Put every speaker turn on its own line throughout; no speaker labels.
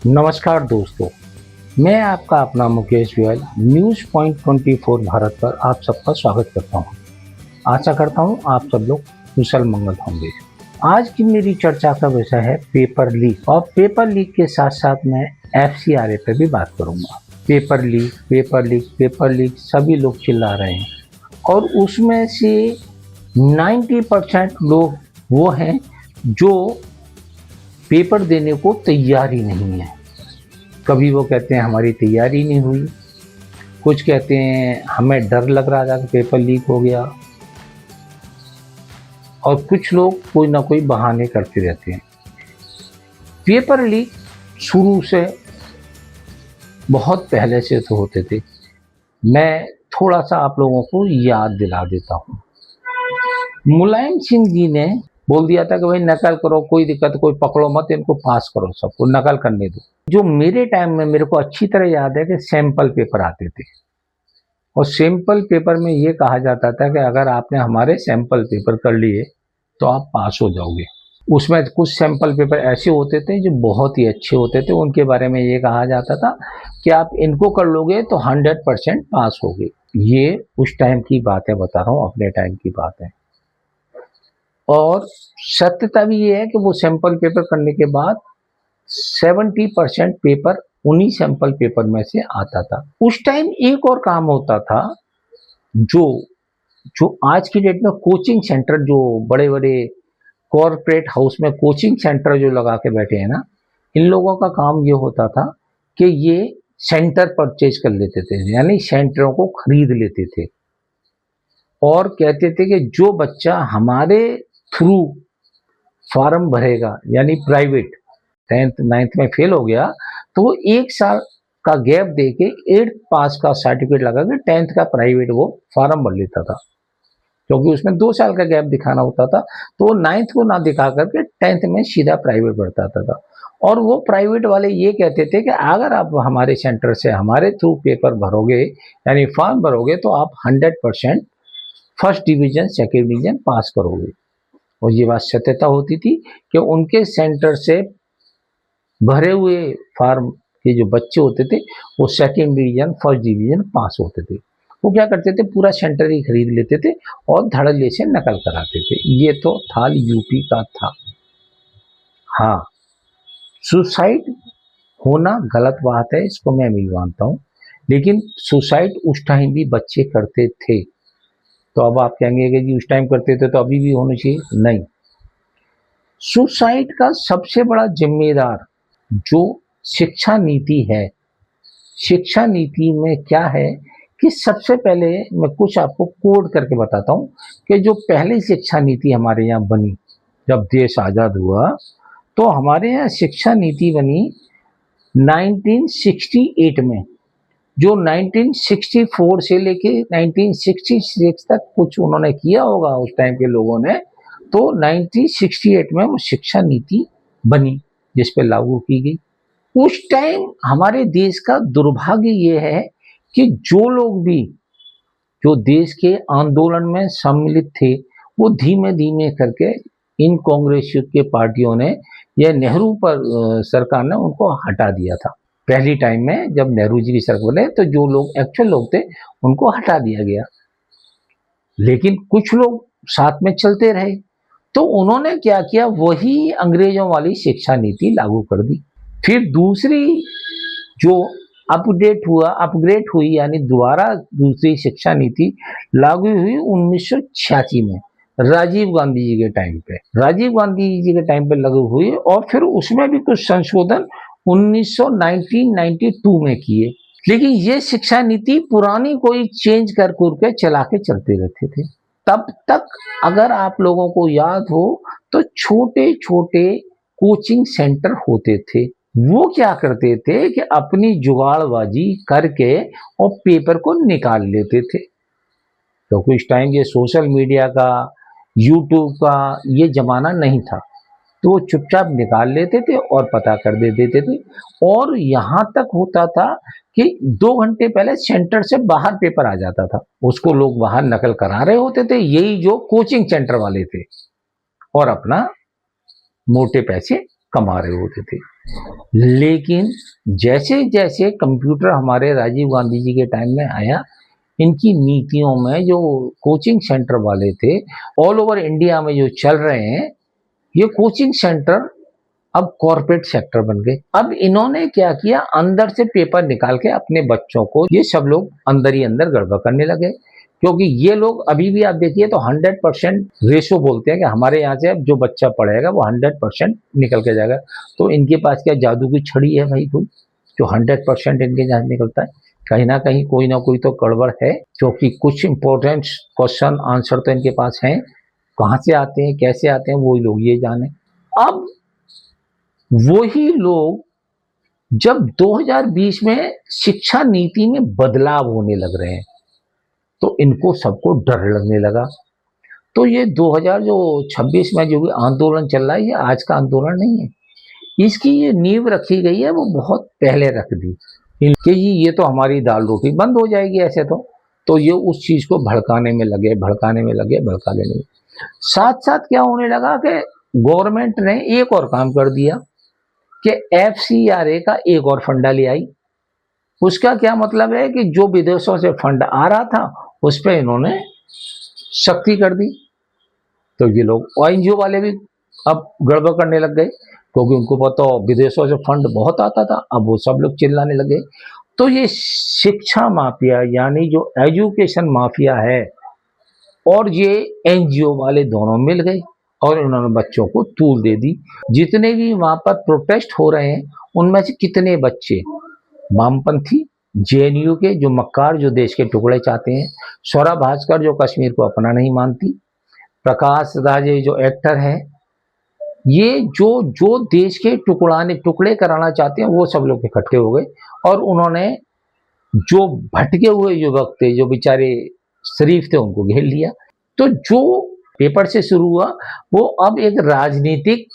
नमस्कार दोस्तों, मैं आपका अपना मुकेश गोयल न्यूज़ पॉइंट 24 भारत पर आप सबका स्वागत करता हूं। आशा करता हूं आप सब लोग कुशल मंगल होंगे। आज की मेरी चर्चा का विषय है पेपर लीक और पेपर लीक के साथ साथ मैं FCRA पे भी बात करूंगा। Paper leak, paper leak, paper leak सभी लोग चिल्ला रहे हैं और उसमें से 90% लोग वो हैं जो पेपर देने को तैयार ही नहीं है। कभी वो कहते हैं हमारी तैयारी नहीं हुई, कुछ कहते हैं हमें डर लग रहा था कि पेपर लीक हो गया, और कुछ लोग कोई ना कोई बहाने करते रहते हैं। पेपर लीक शुरू से बहुत पहले से तो होते थे। मैं थोड़ा सा आप लोगों को याद दिला देता हूँ। मुलायम सिंह जी ने बोल दिया था कि भाई नकल करो, कोई दिक्कत, कोई पकड़ो मत, इनको पास करो, सबको नकल करने दो। जो मेरे टाइम में मेरे को अच्छी तरह याद है कि सैंपल पेपर आते थे और सैंपल पेपर में ये कहा जाता था कि अगर आपने हमारे सैंपल पेपर कर लिए तो आप पास हो जाओगे। उसमें कुछ सैंपल पेपर ऐसे होते थे जो बहुत ही अच्छे होते थे, उनके बारे में ये कहा जाता था कि आप इनको कर लोगे तो 100% पास होगे। ये उस टाइम की बात है, बता रहा हूँ, अपने टाइम की बात है। और सत्यता भी ये है कि वो सैंपल पेपर करने के बाद 70% पेपर उन्हीं सैंपल पेपर में से आता था। उस टाइम एक और काम होता था, जो जो आज की डेट में कोचिंग सेंटर, जो बड़े बड़े कॉरपोरेट हाउस में कोचिंग सेंटर जो लगा के बैठे हैं ना, इन लोगों का काम ये होता था कि ये सेंटर परचेज कर लेते थे, यानी सेंटरों को खरीद लेते थे और कहते थे कि जो बच्चा हमारे थ्रू फॉर्म भरेगा, यानी प्राइवेट 10th 9th में फेल हो गया तो वो 1 साल का गैप दे के 8th पास का सर्टिफिकेट लगा के 10th का प्राइवेट वो फॉर्म भर लेता था, क्योंकि उसमें 2 साल का गैप दिखाना होता था। तो वो 9th को ना दिखा करके 10th में सीधा प्राइवेट भरता था। और वो प्राइवेट वाले ये कहते थे कि अगर आप हमारे सेंटर से हमारे थ्रू पेपर भरोगे, यानी फॉर्म भरोगे, तो आप 100% first division second division pass करोगे। और ये बात सत्यता होती थी कि उनके सेंटर से भरे हुए फार्म के जो बच्चे होते थे वो second division first division pass होते थे। वो क्या करते थे, पूरा सेंटर ही खरीद लेते थे और धड़ल्ले से नकल कराते थे। ये तो था यूपी का था। हाँ, सुसाइड होना गलत बात है, इसको मैं भी मानता हूँ, लेकिन सुसाइड उस टाइम भी बच्चे करते थे। तो अब आप कहेंगे कि जी उस टाइम करते थे तो अभी भी होना चाहिए, नहीं। सुसाइड का सबसे बड़ा जिम्मेदार जो शिक्षा नीति है, शिक्षा नीति में क्या है कि सबसे पहले मैं कुछ आपको कोड करके बताता हूँ कि जो पहली शिक्षा नीति हमारे यहाँ बनी जब देश आज़ाद हुआ, तो हमारे यहाँ शिक्षा नीति बनी 1968 में। जो 1964 से लेके 1966 तक कुछ उन्होंने किया होगा उस टाइम के लोगों ने, तो 1968 में वो शिक्षा नीति बनी जिस पे लागू की गई। उस टाइम हमारे देश का दुर्भाग्य ये है कि जो लोग भी जो देश के आंदोलन में सम्मिलित थे वो धीमे धीमे करके इन कांग्रेस के पार्टियों ने या नेहरू पर सरकार ने उनको हटा दिया था। पहली टाइम में जब नेहरू जी की सरकार बने तो जो लोग एक्चुअल लोग थे उनको हटा दिया गया, लेकिन कुछ लोग साथ में चलते रहे। तो उन्होंने क्या किया, वही अंग्रेजों वाली शिक्षा नीति लागू कर दी। फिर दूसरी जो अपग्रेड हुई, यानी दोबारा दूसरी शिक्षा नीति लागू हुई 1986 में राजीव गांधी जी के टाइम पे। राजीव गांधी जी के टाइम पे लागू हुई और फिर उसमें भी कुछ संशोधन 1992 में किए। लेकिन ये शिक्षा नीति पुरानी कोई चेंज कर के चला के चलते रहते थे। तब तक अगर आप लोगों को याद हो तो छोटे छोटे कोचिंग सेंटर होते थे। वो क्या करते थे कि अपनी जुगाड़बाजी करके और पेपर को निकाल लेते थे, क्योंकि इस टाइम ये सोशल मीडिया का, यूट्यूब का ये जमाना नहीं था। तो वो चुपचाप निकाल लेते थे और पता कर दे देते थे। और यहाँ तक होता था कि 2 घंटे पहले सेंटर से बाहर पेपर आ जाता था, उसको लोग बाहर नकल करा रहे होते थे, यही जो कोचिंग सेंटर वाले थे, और अपना मोटे पैसे कमा रहे होते थे। लेकिन जैसे जैसे कंप्यूटर हमारे राजीव गांधी जी के टाइम में आया, इनकी नीतियों में जो कोचिंग सेंटर वाले थे ऑल ओवर इंडिया में जो चल रहे हैं, ये कोचिंग सेंटर अब कॉर्पोरेट सेक्टर बन गए। अब इन्होंने क्या किया, अंदर से पेपर निकाल के अपने बच्चों को ये सब लोग अंदर ही अंदर गड़बड़ करने लगे। क्योंकि ये लोग अभी भी आप देखिए तो 100% रेशो बोलते हैं कि हमारे यहाँ से अब जो बच्चा पढ़ेगा वो 100% निकल के जाएगा। तो इनके पास क्या जादू की छड़ी है भाई कोई, जो 100% इनके यहाँ निकलता है? कहीं ना कोई तो गड़बड़ है, क्योंकि कुछ इंपॉर्टेंट क्वेश्चन आंसर तो इनके पास हैं, कहाँ से आते हैं कैसे आते हैं वही लोग ये जाने। अब वही लोग जब 2020 में शिक्षा नीति में बदलाव होने लग रहे हैं तो इनको सबको डर लगने लगा। तो ये 2026 में जो भी आंदोलन चल रहा है, ये आज का आंदोलन नहीं है, इसकी ये नींव रखी गई है वो बहुत पहले रख दी कि ये तो हमारी दाल रोटी बंद हो जाएगी ऐसे तो ये उस चीज को भड़काने में लगे भड़का लेने में। साथ साथ क्या होने लगा कि गवर्नमेंट ने एक और काम कर दिया कि FCRA का एक और फंडा ले आई। उसका क्या मतलब है कि जो विदेशों से फंड आ रहा था उस पर इन्होंने सख्ती कर दी। तो ये लोग ONGO वाले भी अब गड़बड़ करने लग गए, क्योंकि उनको पता विदेशों से फंड बहुत आता था, अब वो सब लोग चिल्लाने लगे। तो ये शिक्षा माफिया यानी जो एजुकेशन माफिया है और ये NGO वाले दोनों मिल गए और उन्होंने बच्चों को तूल दे दी। जितने भी वहां पर प्रोटेस्ट हो रहे हैं उनमें से कितने बच्चे वामपंथी JNU के जो मक्कार जो देश के टुकड़े चाहते हैं, स्वरा भास्कर जो कश्मीर को अपना नहीं मानती, प्रकाश राज जो एक्टर है, ये जो देश के टुकड़े कराना चाहते हैं वो सब लोग इकट्ठे हो गए और उन्होंने जो भटके हुए युवक थे जो बेचारे शरीफ थे उनको घेर लिया। तो जो पेपर से शुरू हुआ वो अब एक राजनीतिक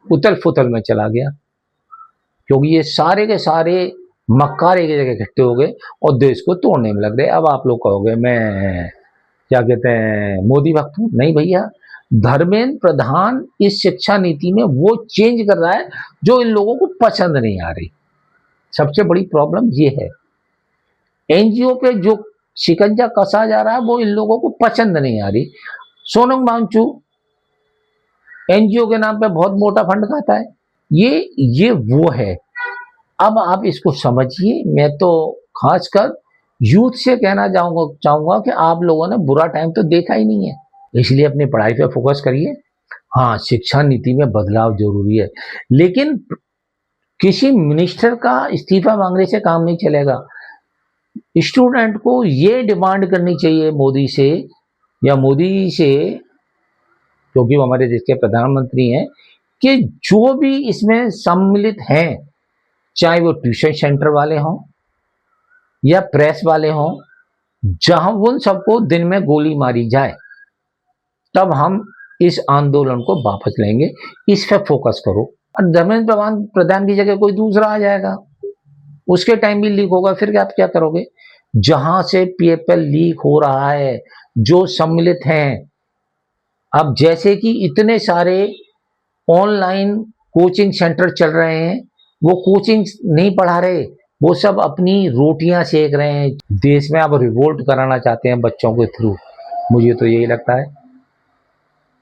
उथल पुथल में चला गया, क्योंकि ये सारे के सारे मक्कार एक जगह इकट्ठे हो गए और देश को तोड़ने में लग गए। अब आप लोग कहोगे मैं क्या कहते हैं मोदी भक्त हूं, नहीं भैया, धर्मेंद्र प्रधान इस शिक्षा नीति में वो चेंज कर रहा है जो इन लोगों को पसंद नहीं आ रही। सबसे बड़ी प्रॉब्लम ये है, NGO पे जो शिकंजा कसा जा रहा है वो इन लोगों को पसंद नहीं आ रही। सोनम वांगचू NGO के नाम पे बहुत मोटा फंड खाता है, ये वो है। अब आप इसको समझिए। मैं तो खासकर यूथ से कहना चाहूंगा कि आप लोगों ने बुरा टाइम तो देखा ही नहीं है, इसलिए अपनी पढ़ाई पे फोकस करिए। हाँ, शिक्षा नीति में बदलाव जरूरी है, लेकिन किसी मिनिस्टर का इस्तीफा मांगने से काम नहीं चलेगा। स्टूडेंट को ये डिमांड करनी चाहिए मोदी से या मोदी से, क्योंकि वो हमारे देश के प्रधानमंत्री हैं, कि जो भी इसमें सम्मिलित हैं, चाहे वो ट्यूशन सेंटर वाले हों या प्रेस वाले हों, जहां उन सबको दिन में गोली मारी जाए, तब हम इस आंदोलन को वापस लेंगे। इस पर फोकस करो। और धर्मेंद्र प्रधान की जगह कोई दूसरा आ जाएगा, उसके टाइम भी लीक होगा, फिर आप क्या करोगे? जहां से पेपर लीक हो रहा है, जो सम्मिलित हैं, अब जैसे कि इतने सारे ऑनलाइन कोचिंग सेंटर चल रहे हैं, वो कोचिंग नहीं पढ़ा रहे, वो सब अपनी रोटियां सेक रहे हैं, देश में अब रिवोल्ट कराना चाहते हैं बच्चों के थ्रू। मुझे तो यही लगता है।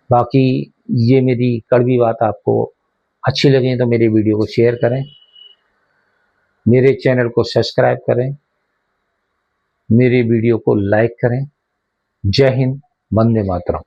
बाकी ये मेरी कड़वी बात आपको अच्छी लगी तो मेरी वीडियो को शेयर करें, मेरे चैनल को सब्सक्राइब करें, मेरे वीडियो को लाइक करें। जय हिंद, वंदे मातरम।